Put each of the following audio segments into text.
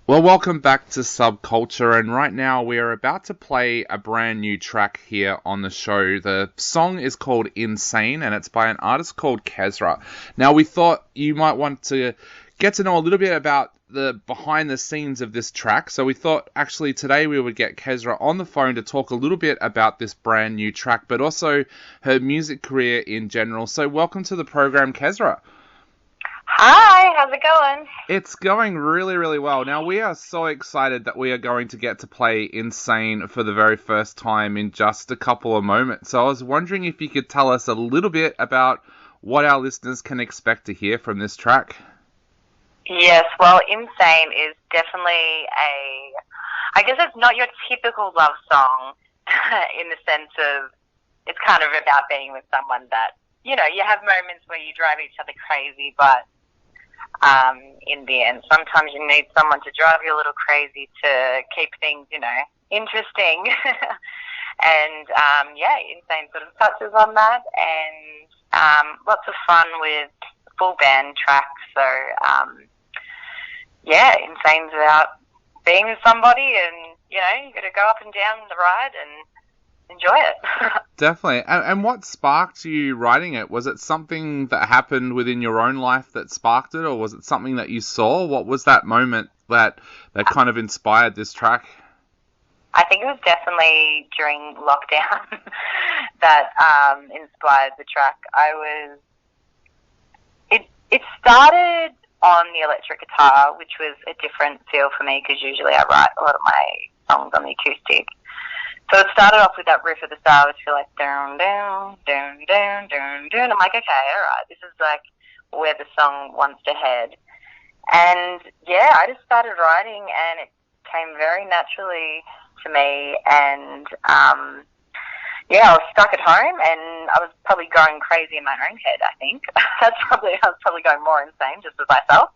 Well, welcome back to Subculture, and right now we are about to play a brand new track here on the show. The song is called Insane, and it's by an artist called Kezra. Now, we thought you might want to get to know a little bit about the behind the scenes of this track, so we thought actually today we would get Kezra on the phone to talk a little bit about this brand new track, but also her music career in general. So welcome to the program, Kezra. Hi, how's it going? It's going really, really well. Now, we are so excited that we are going to get to play Insane for the very first time in just a couple of moments. So I was wondering if you could tell us a little bit about what our listeners can expect to hear from this track. Yes, well, Insane is definitely I guess it's not your typical love song in the sense of it's kind of about being with someone that, you have moments where you drive each other crazy, but in the end, sometimes you need someone to drive you a little crazy to keep things, interesting. And, Insane sort of touches on that, and lots of fun with full band tracks. So, Insane's about being with somebody and, you got to go up and down the ride and enjoy it. Definitely. And what sparked you writing it? Was it something that happened within your own life that sparked it, or was it something that you saw? What was that moment that kind of inspired this track? I think it was definitely during lockdown that inspired the track. It started on the electric guitar, which was a different feel for me because usually I write a lot of my songs on the acoustic. So it started off with that riff at the start, which feel like down, down, down, down, down, down. I'm like, okay, all right, this is like where the song wants to head. And I just started writing, and it came very naturally to me. And I was stuck at home, and I was probably going crazy in my own head. I think I was probably going more insane just as myself.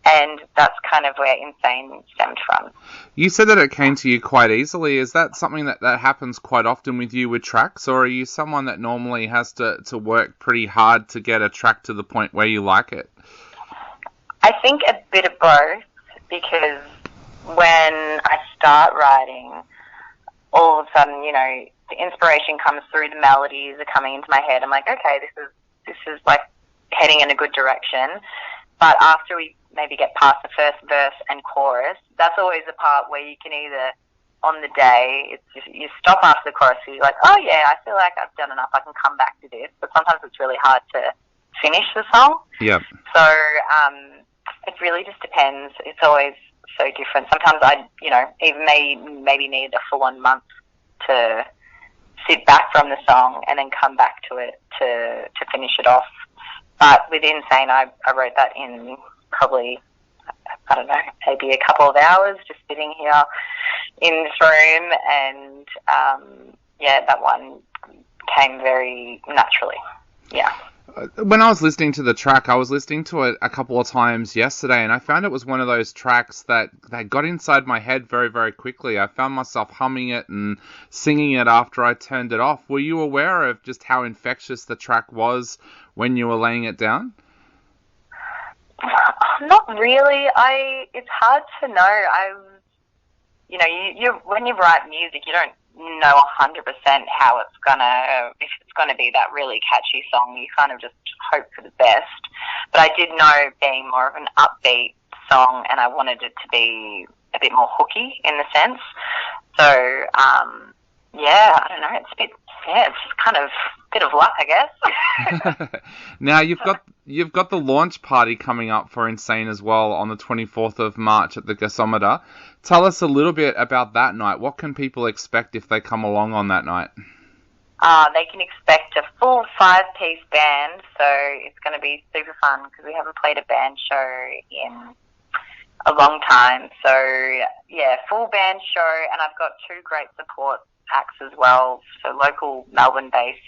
And that's kind of where Insane stemmed from. You said that it came to you quite easily. Is that something that happens quite often with you with tracks, or are you someone that normally has to work pretty hard to get a track to the point where you like it? I think a bit of both, because when I start writing, all of a sudden, the inspiration comes through, the melodies are coming into my head. I'm like, okay, this is like heading in a good direction. But after we maybe get past the first verse and chorus, that's always the part where you can either, on the day, it's just, you stop after the chorus and you're like, oh yeah, I feel like I've done enough, I can come back to this. But sometimes it's really hard to finish the song. Yep. So it really just depends. It's always so different. Sometimes I, even maybe need a full-on month to sit back from the song and then come back to it to finish it off. But with Insane, I wrote that in probably, I don't know, maybe a couple of hours, just sitting here in this room. And, that one came very naturally. Yeah. When I was listening to the track, I was listening to it a couple of times yesterday, and I found it was one of those tracks that got inside my head very, very quickly. I found myself humming it and singing it after I turned it off. Were you aware of just how infectious the track was when you were laying it down? Not really. It's hard to know. You when you write music, you don't know 100% how if it's gonna be that really catchy song. You kind of just hope for the best. But I did know being more of an upbeat song, and I wanted it to be a bit more hooky in the sense. So, I don't know. It's just kind of a bit of luck, I guess. Now you've got the launch party coming up for Insane as well on the 24th of March at the Gasometer. Tell us a little bit about that night. What can people expect if they come along on that night? They can expect a full 5-piece band, so it's going to be super fun because we haven't played a band show in a long time. So, full band show, and I've got 2 great support acts as well, so local Melbourne-based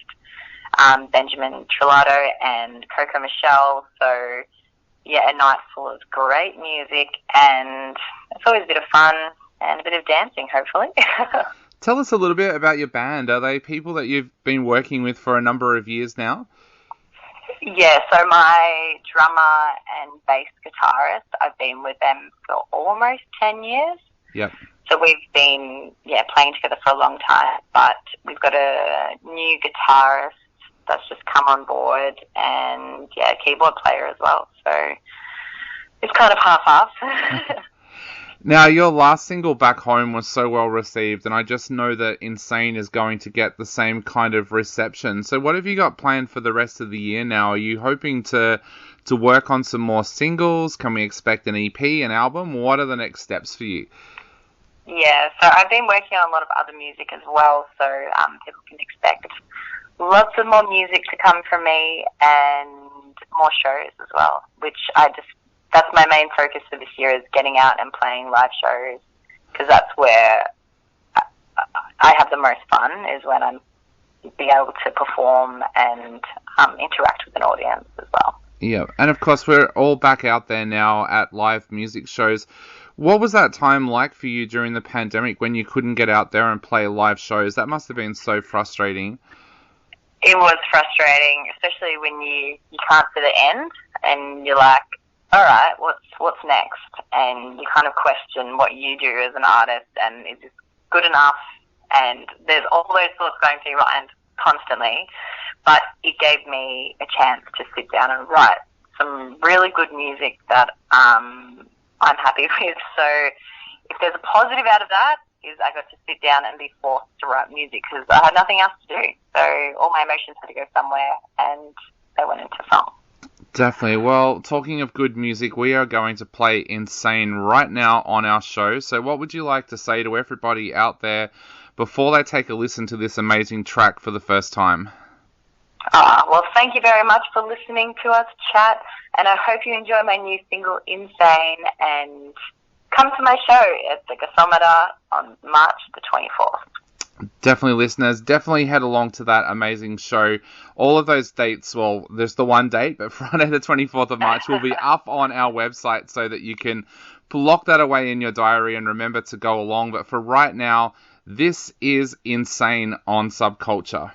Benjamin Trillato and Coco Michelle. So, a night full of great music, and it's always a bit of fun and a bit of dancing, hopefully. Tell us a little bit about your band. Are they people that you've been working with for a number of years now? Yeah, so my drummer and bass guitarist, I've been with them for almost 10 years. Yep. So we've been, playing together for a long time, but we've got a new guitarist that's just come on board and, a keyboard player as well. So it's kind of half-half. Now, your last single, Back Home, was so well received, and I just know that Insane is going to get the same kind of reception. So what have you got planned for the rest of the year now? Are you hoping to work on some more singles? Can we expect an EP, an album? What are the next steps for you? Yeah, so I've been working on a lot of other music as well, so people can expect lots of more music to come from me and more shows as well, which that's my main focus for this year, is getting out and playing live shows, because that's where I have the most fun, is when I'm being able to perform and interact with an audience as well. Yeah, and of course we're all back out there now at live music shows. What was that time like for you during the pandemic when you couldn't get out there and play live shows? That must have been so frustrating. It was frustrating, especially when you can't see the end and you're like, all right, what's next? And you kind of question what you do as an artist, and is this good enough? And there's all those thoughts going through your mind constantly. But it gave me a chance to sit down and write some really good music that I'm happy with. So if there's a positive out of that, is I got to sit down and be forced to write music, because I had nothing else to do. So all my emotions had to go somewhere, and they went into song. Definitely. Well, talking of good music, we are going to play Insane right now on our show. So what would you like to say to everybody out there before they take a listen to this amazing track for the first time? Well, thank you very much for listening to us chat, and I hope you enjoy my new single, Insane, and come to my show at the Gasometer on March the 24th. Definitely, listeners, definitely head along to that amazing show. All of those dates, well, there's the one date, but Friday the 24th of March will be up on our website so that you can lock that away in your diary and remember to go along. But for right now, this is Insane on Subculture.